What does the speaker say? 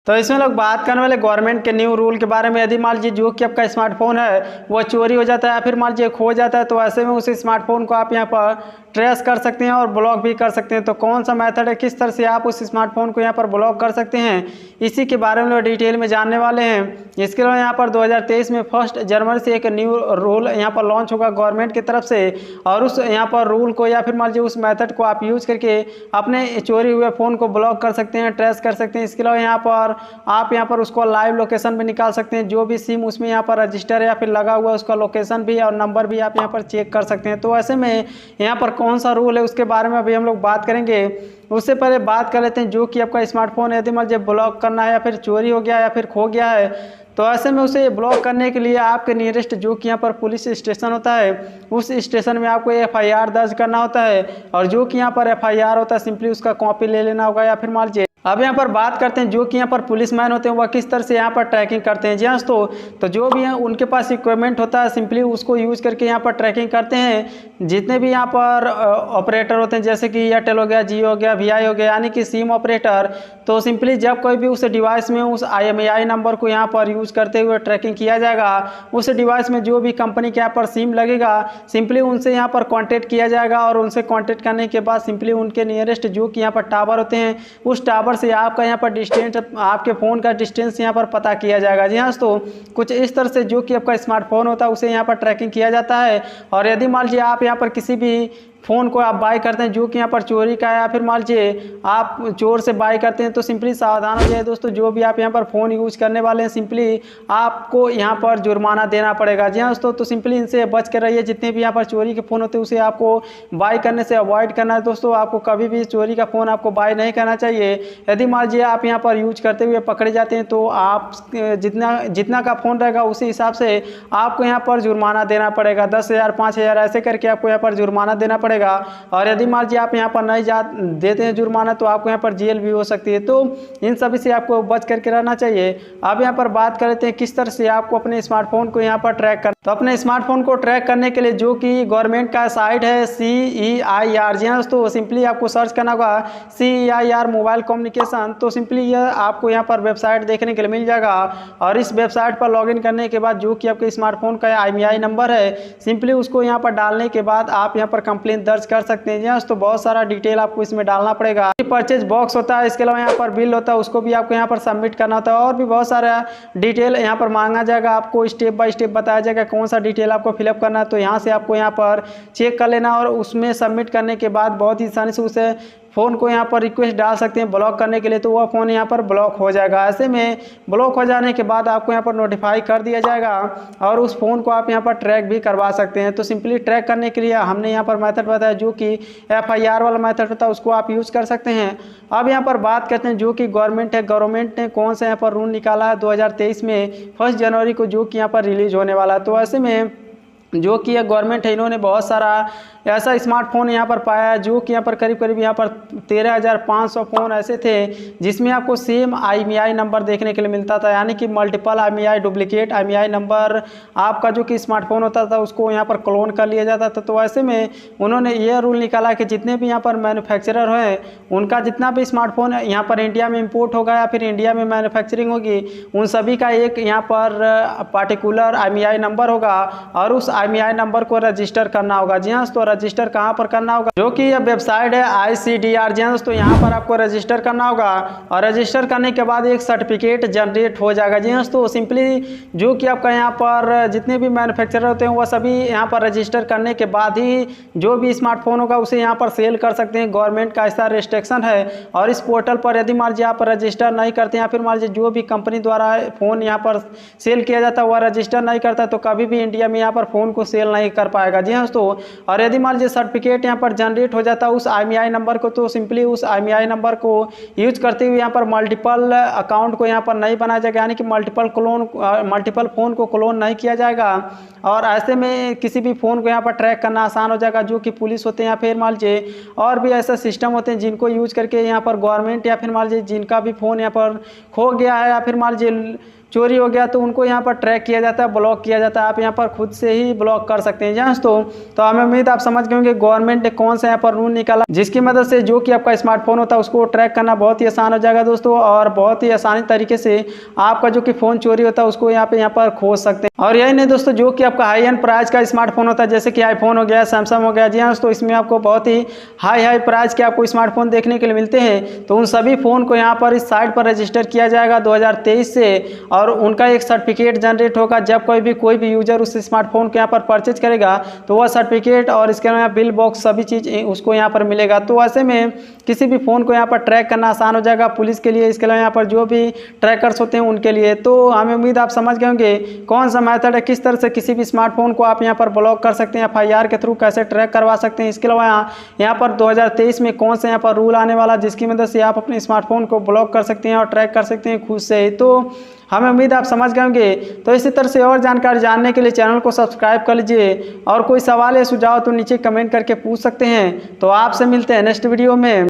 तो इसमें लोग बात करने वाले गवर्नमेंट के न्यू रूल के बारे में। यदि मान लीजिए जो कि आपका स्मार्टफोन है वो चोरी हो जाता है या फिर मान लीजिए खो जाता है, तो ऐसे में उस स्मार्टफोन को आप यहाँ पर ट्रेस कर सकते हैं और ब्लॉक भी कर सकते हैं। तो कौन सा मेथड है, किस तरह से आप उस स्मार्टफोन को यहाँ पर ब्लॉक कर सकते हैं, इसी के बारे में डिटेल में जानने वाले हैं। इसके अलावा यहाँ पर 2023 में 1 जनवरी से एक न्यू रूल यहाँ पर लॉन्च होगा गवर्नमेंट की तरफ से, और उस यहाँ पर रूल को या फिर मान लीजिए उस मेथड को आप यूज करके अपने चोरी हुए फ़ोन को ब्लॉक कर सकते हैं, ट्रेस कर सकते हैं। इसके अलावा यहाँ पर आप यहाँ पर उसको लाइव लोकेशन भी निकाल सकते हैं, जो भी सिम उसमें यहाँ पर रजिस्टर या फिर लगा हुआ है उसका लोकेशन भी और नंबर भी आप यहाँ पर चेक कर सकते हैं। तो ऐसे में यहाँ पर कौन सा रूल है उसके बारे में अभी हम लोग बात करेंगे। उससे पहले बात कर लेते हैं जो कि आपका स्मार्टफोन यदि मान लीजिए ब्लॉक करना है या फिर चोरी हो गया या फिर खो गया है, तो ऐसे में उसे ब्लॉक करने के लिए आपके नियरेस्ट जो कि यहाँ पर पुलिस स्टेशन होता है उस स्टेशन में आपको FIR दर्ज करना होता है, और जो कि यहाँ पर FIR होता है सिंपली उसका कॉपी ले लेना होगा। या फिर मान लीजिए अब यहाँ पर बात करते हैं जो कि यहाँ पर पुलिसमैन होते हैं वह किस तरह से यहाँ पर ट्रैकिंग करते हैं। जी हाँ दोस्तों, तो जो भी उनके पास इक्विपमेंट होता है सिंपली उसको यूज़ करके यहाँ पर ट्रैकिंग करते हैं। जितने भी यहाँ पर ऑपरेटर होते हैं जैसे कि एयरटेल हो गया, जियो हो गया, VI हो गया, यानी कि सिम ऑपरेटर, तो सिंपली जब कोई भी उस डिवाइस में उस IMEI नंबर को यहाँ पर यूज़ करते हुए ट्रैकिंग किया जाएगा, उस डिवाइस में जो भी कंपनी के यहाँ पर सिम लगेगा सिंपली उनसे यहाँ पर कॉन्टेक्ट किया जाएगा, और उनसे कॉन्टेक्ट करने के बाद सिंपली उनके नियरेस्ट जो कि यहाँ पर टावर होते हैं उस टावर से आपका यहाँ पर डिस्टेंस, आपके फ़ोन का डिस्टेंस यहाँ पर पता किया जाएगा। जी हाँ दोस्तों, कुछ इस तरह से जो कि आपका स्मार्टफोन होता है उसे यहाँ पर ट्रैकिंग किया जाता है। और यदि मान लीजिए आप यहाँ पर किसी भी फ़ोन को आप बाय करते हैं जो कि यहाँ पर चोरी का है या फिर मान लीजिए आप चोर से बाय करते हैं, तो सिंपली सावधान हो जाए दोस्तों। जो भी आप यहाँ पर फ़ोन यूज़ करने वाले हैं सिंपली आपको यहाँ पर जुर्माना देना पड़ेगा। जी हाँ दोस्तों, तो सिंपली इनसे बच कर रहिए। जितने भी यहाँ पर चोरी के फ़ोन होते हैं उसे आपको बाय करने से अवॉइड करना है दोस्तों। आपको कभी भी चोरी का फ़ोन आपको बाय नहीं करना चाहिए। यदि मान लीजिए आप यहाँ पर यूज करते हुए पकड़े जाते हैं तो आप जितना का फ़ोन रहेगा उसी हिसाब से आपको यहाँ पर जुर्माना देना पड़ेगा। 10,000 5,000 ऐसे करके आपको यहाँ पर जुर्माना देना पड़ेगा। और यदि मान लीजिए आप यहाँ पर नहीं देते हैं जुर्माना तो आपको यहाँ पर जेल भी हो सकती है। तो इन सभी से आपको बच करके रहना चाहिए। अब यहाँ पर बात कर लेते हैं किस तरह से आपको अपने स्मार्टफोन को यहाँ पर ट्रैक करना। तो अपने स्मार्टफोन को ट्रैक करने के लिए जो कि गवर्नमेंट का साइट है CEIR, जी हाँ दोस्तों, सिंपली आपको सर्च करना होगा CEIR मोबाइल कम्युनिकेशन। तो सिंपली यह आपको यहाँ पर वेबसाइट देखने के लिए मिल जाएगा, और इस वेबसाइट पर लॉगिन करने के बाद जो कि आपके स्मार्टफोन का IMEI नंबर है सिंपली उसको यहाँ पर डालने के बाद आप यहाँ पर कंप्लेंट दर्ज कर सकते हैं। जी तो बहुत सारा डिटेल आपको इसमें डालना पड़ेगा। परचेज बॉक्स होता है, इसके अलावा यहाँ पर बिल होता है उसको भी आपको यहाँ पर सबमिट करना होता है, और भी बहुत सारा डिटेल यहाँ पर मांगा जाएगा। आपको स्टेप बाय स्टेप बताया जाएगा कौन सा डिटेल आपको फिलअप करना है। तो यहाँ से आपको यहाँ पर चेक कर लेना, और उसमें सबमिट करने के बाद बहुत ही आसानी से उसे फ़ोन को यहाँ पर रिक्वेस्ट डाल सकते हैं ब्लॉक करने के लिए, तो वह फ़ोन यहाँ पर ब्लॉक हो जाएगा। ऐसे में ब्लॉक हो जाने के बाद आपको यहाँ पर नोटिफाई कर दिया जाएगा, और उस फ़ोन को आप यहाँ पर ट्रैक भी करवा सकते हैं। तो सिंपली ट्रैक करने के लिए हमने यहाँ पर मेथड बताया जो कि FIR वाला मेथड होता है, उसको आप यूज़ कर सकते हैं। अब यहाँ पर बात करते हैं जो कि गवर्नमेंट ने कौन सा यहाँ पर रूल निकाला है 2023 में 1 जनवरी को, जो कि यहाँ पर रिलीज होने वाला है। तो ऐसे में जो कि यह गवर्नमेंट है इन्होंने बहुत सारा ऐसा स्मार्टफोन यहाँ पर पाया है जो कि यहाँ पर करीब यहाँ पर 13,500 फ़ोन ऐसे थे जिसमें आपको सेम IMEI नंबर देखने के लिए मिलता था, यानी कि multiple IMEI duplicate IMEI number आपका जो कि स्मार्टफोन होता था उसको यहाँ पर क्लोन कर लिया जाता था। तो ऐसे में उन्होंने ये रूल निकाला कि जितने भी यहाँ पर मैन्युफैक्चरर हैं उनका जितना भी स्मार्टफोन यहाँ पर इंडिया में इम्पोर्ट होगा या फिर इंडिया में मैन्युफैक्चरिंग होगी, उन सभी का एक यहाँ पर पार्टिकुलर IMEI नंबर होगा, और उस IMEI नंबर को रजिस्टर करना होगा। जी हाँ, तो रजिस्टर कहाँ पर करना होगा, जो कि यह वेबसाइट है ICDR। जी हाँ दोस्तों, यहाँ पर आपको रजिस्टर करना होगा, और रजिस्टर करने के बाद एक सर्टिफिकेट जनरेट हो जाएगा। जी हाँ दोस्तों, सिंपली जो कि आपका यहाँ पर जितने भी मैन्युफैक्चरर होते हैं वह सभी यहाँ पर रजिस्टर करने के बाद ही जो भी स्मार्टफोन होगा उसे यहाँ पर सेल कर सकते हैं। गवर्नमेंट का ऐसा रिस्ट्रिक्शन है, और इस पोर्टल पर यदि मान लीजिए आप रजिस्टर नहीं करते हैं या फिर मान लीजिए जो भी कंपनी द्वारा फ़ोन यहाँ पर सेल किया जाता है वह रजिस्टर नहीं करता, तो कभी भी इंडिया में यहाँ पर फ़ोन को सेल नहीं कर पाएगा। जी हाँ दोस्तों, और यदि मान लीजिए सर्टिफिकेट यहाँ पर जनरेट हो जाता है उस IMEI नंबर को, तो सिंपली उस IMEI नंबर को यूज करते हुए यहाँ पर मल्टीपल अकाउंट को यहाँ पर नहीं बनाया जाएगा, यानी कि मल्टीपल फ़ोन को क्लोन नहीं किया जाएगा। और ऐसे में किसी भी फ़ोन को यहाँ पर ट्रैक करना आसान हो जाएगा। जो कि पुलिस होते हैं या फिर मान लीजिए और भी ऐसा सिस्टम होते हैं जिनको यूज करके यहाँ पर गवर्नमेंट या फिर मान लीजिए जिनका भी फ़ोन यहाँ पर खो गया है या फिर मान लीजिए चोरी हो गया तो उनको यहाँ पर ट्रैक किया जाता है, ब्लॉक किया जाता है। आप यहाँ पर खुद से ही ब्लॉक कर सकते हैं दोस्तों। तो हमें उम्मीद आप समझ गए होंगे गवर्नमेंट ने कौन सा यहाँ पर रूल निकाला जिसकी मदद से जो कि आपका स्मार्टफोन होता है उसको ट्रैक करना बहुत ही आसान हो जाएगा दोस्तों, और बहुत ही आसानी तरीके से आपका जो कि फ़ोन चोरी होता है उसको यहाँ पर खोज सकते हैं। और यही नहीं दोस्तों, जो कि आपका हाई एंड प्राइस का स्मार्टफोन होता है जैसे कि आईफोन हो गया, सैमसंग हो गया, जी हाँ दोस्तों, इसमें आपको बहुत ही हाई प्राइस के आपको स्मार्टफोन देखने के लिए मिलते हैं। तो उन सभी फ़ोन को यहाँ पर इस साइट पर रजिस्टर किया जाएगा 2023 से, और उनका एक सर्टिफिकेट जनरेट होगा। जब कोई भी यूजर उस स्मार्टफोन को यहाँ पर परचेज करेगा तो वह सर्टिफिकेट और इसके अलावा बिल बॉक्स सभी चीज़ उसको यहाँ पर मिलेगा। तो ऐसे में किसी भी फ़ोन को यहाँ पर ट्रैक करना आसान हो जाएगा पुलिस के लिए, इसके अलावा यहाँ पर जो भी ट्रैकर्स होते हैं उनके लिए। तो हमें उम्मीद आप समझ गए होंगे कौन सा मेथड है, किस तरह से किसी भी स्मार्टफोन को आप यहाँ पर ब्लॉक कर सकते हैं, FIR के थ्रू कैसे ट्रैक करवा सकते हैं। इसके अलावा यहाँ पर 2023 में कौन सा यहाँ पर रूल आने वाला जिसकी मदद से आप अपने स्मार्टफोन को ब्लॉक कर सकते हैं और ट्रैक कर सकते हैं खुद से ही। तो हमें उम्मीद आप समझ गए होंगे। तो इसी तरह से और जानकारी जानने के लिए चैनल को सब्सक्राइब कर लीजिए, और कोई सवाल या सुझाव तो नीचे कमेंट करके पूछ सकते हैं। तो आपसे मिलते हैं नेक्स्ट वीडियो में।